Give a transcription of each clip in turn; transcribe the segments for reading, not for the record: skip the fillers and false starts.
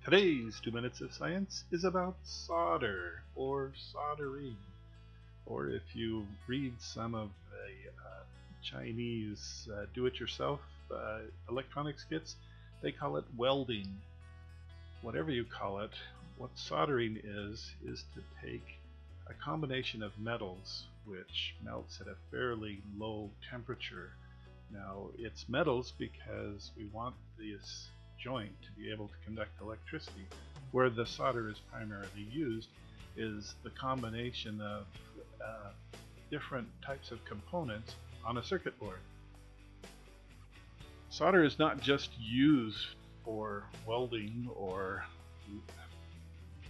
Today's 2 Minutes of Science is about solder or soldering, or if you read some of the Chinese do-it-yourself electronics kits, they call it welding. Whatever you call it, what soldering is to take a combination of metals which melts at a fairly low temperature. Now it's metals because we want this joint to be able to conduct electricity. Where the solder is primarily used is the combination of different types of components on a circuit board. Solder is not just used for welding or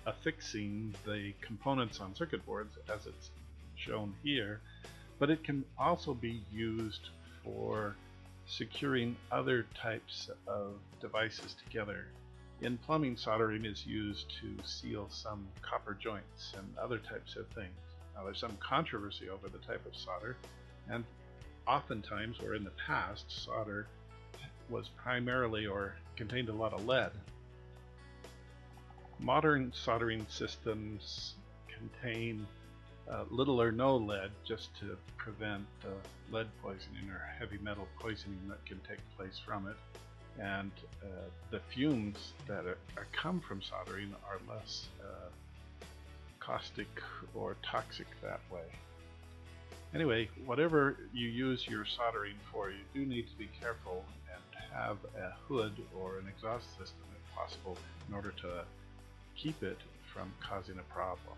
affixing the components on circuit boards as it's shown here, but it can also be used for securing other types of devices together. In plumbing, soldering is used to seal some copper joints and other types of things. Now there's some controversy over the type of solder, and oftentimes, or in the past, solder was primarily or contained a lot of lead. Modern soldering systems contain little or no lead, just to prevent lead poisoning or heavy metal poisoning that can take place from it. And the fumes that come from soldering are less caustic or toxic that way. Anyway, whatever you use your soldering for, you do need to be careful and have a hood or an exhaust system if possible in order to keep it from causing a problem.